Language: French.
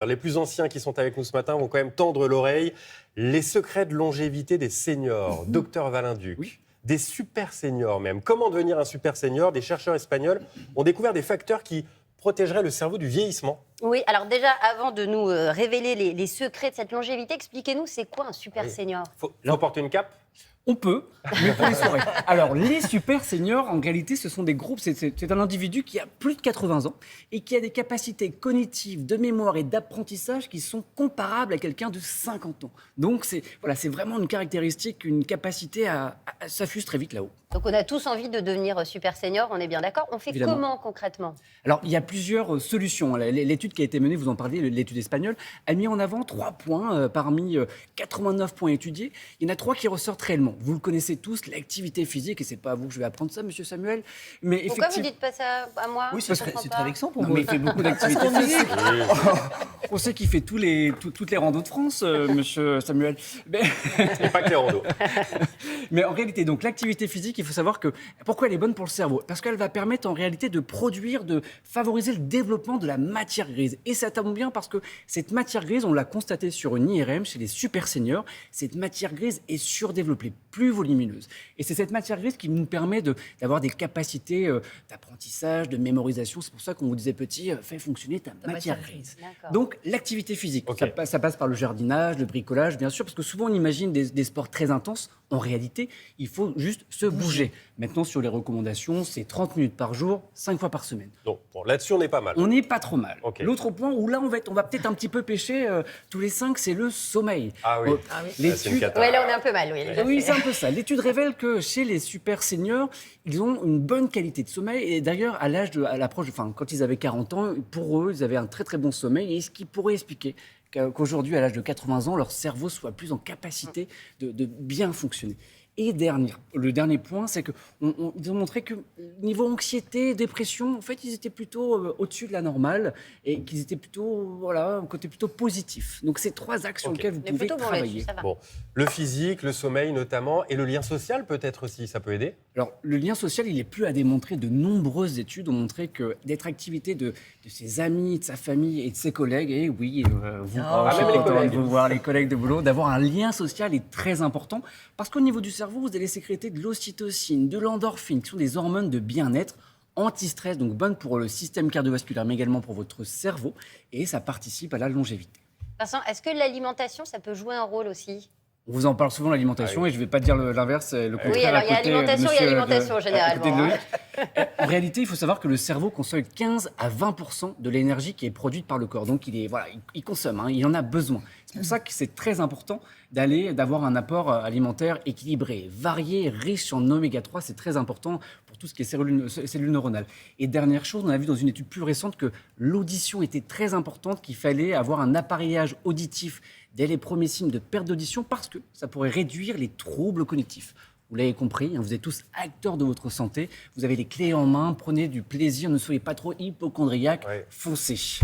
Les plus anciens qui sont avec nous ce matin vont quand même tendre l'oreille. Les secrets de longévité des seniors. Docteur Valinduc. Oui. Des super seniors même. Comment devenir un super senior? Des chercheurs espagnols ont découvert des facteurs qui protégeraient le cerveau du vieillissement. Oui, alors déjà, avant de nous révéler les secrets de cette longévité, expliquez-nous, c'est quoi un super senior? Faut porter une cape? On peut, mais pour les soirées. Alors, les super seniors, en réalité, ce sont des groupes. C'est un individu qui a plus de 80 ans et qui a des capacités cognitives, de mémoire et d'apprentissage qui sont comparables à quelqu'un de 50 ans. Donc, c'est vraiment une caractéristique, une capacité ça fuse très vite là-haut. Donc on a tous envie de devenir super senior, on est bien d'accord. On fait Évidemment. comment concrètement? Alors, il y a plusieurs solutions. L'étude qui a été menée, vous en parliez, l'étude espagnole, a mis en avant 3 points parmi 89 points étudiés. Il y en a 3 qui ressortent réellement. Vous le connaissez tous, l'activité physique, et c'est pas à vous que je vais apprendre ça, monsieur Samuel. Mais Pourquoi vous dites pas ça à moi? Oui, Je c'est comprends très pas. vexant pour Non, moi. mais il fait beaucoup d'activités physiques. On sait qu'il fait toutes les randos de France, monsieur Samuel. Et pas que les randos. Mais en réalité, donc l'activité physique, il faut savoir que pourquoi elle est bonne pour le cerveau? Parce qu'elle va permettre en réalité de produire, de favoriser le développement de la matière grise. Et ça tombe bien parce que cette matière grise, on l'a constaté sur une IRM chez les super seniors, cette matière grise est surdéveloppée, plus volumineuse. Et c'est cette matière grise qui nous permet d'avoir des capacités d'apprentissage, de mémorisation. C'est pour ça qu'on vous disait petit, fais fonctionner ta matière grise. D'accord. Donc l'activité physique, Ok. ça passe par le jardinage, le bricolage, bien sûr, parce que souvent on imagine des sports très intenses. En réalité, il faut juste se bouger. Maintenant, sur les recommandations, c'est 30 minutes par jour, 5 fois par semaine. Donc bon, là-dessus, on n'est pas mal. On n'est pas trop mal. Ok. L'autre point où là, on va peut-être un petit peu pêcher tous les 5, c'est le sommeil. Ah oui. Ah oui. Là, c'est une cata. Ouais, là on est un peu mal, oui. déjà Oui, fait. c'est un peu ça. L'étude révèle que chez les super seniors, ils ont une bonne qualité de sommeil. Et d'ailleurs, à l'approche, quand ils avaient 40 ans, pour eux, ils avaient un très très bon sommeil. Et ce qui pourrait expliquer qu'aujourd'hui, à l'âge de 80 ans, leur cerveau soit plus en capacité de bien fonctionner. Et le dernier point, c'est qu'ils ont montré que niveau anxiété, dépression, en fait, ils étaient plutôt au-dessus de la normale et qu'ils étaient plutôt, un côté plutôt positif. Donc, c'est 3 axes sur Ok. lesquels vous On est pouvez plutôt bon travailler. là-dessus, ça va. Bon, le physique, le sommeil notamment, et le lien social peut-être aussi, ça peut aider. Alors, le lien social, il est plus à démontrer. De nombreuses études ont montré que d'être activité de ses amis, de sa famille et de ses collègues, et oui, vous, même je suis les content collègues. de vous voir, les collègues de boulot, d'avoir un lien social est très important parce qu'au niveau du cerveau, vous allez sécréter de l'ocytocine, de l'endorphine, qui sont des hormones de bien-être, anti-stress, donc bonnes pour le système cardiovasculaire, mais également pour votre cerveau, et ça participe à la longévité. Vincent, est-ce que l'alimentation, ça peut jouer un rôle aussi? On vous en parle souvent, l'alimentation, Ah oui. et je ne vais pas dire l'inverse, le contraire. Oui, alors à il y a côté, alimentation, il y a monsieur, alimentation, à côté généralement, de Loïc. En réalité, il faut savoir que le cerveau consomme 15 à 20% de l'énergie qui est produite par le corps. Donc, il consomme, il en a besoin. C'est pour ça que c'est très important d'avoir un apport alimentaire équilibré, varié, riche en oméga 3. C'est très important pour tout ce qui est cellules neuronales. Et dernière chose, on a vu dans une étude plus récente que l'audition était très importante, qu'il fallait avoir un appareillage auditif dès les premiers signes de perte d'audition parce que ça pourrait réduire les troubles cognitifs. Vous l'avez compris, vous êtes tous acteurs de votre santé. Vous avez les clés en main, prenez du plaisir, ne soyez pas trop hypochondriaques, Ouais. foncez.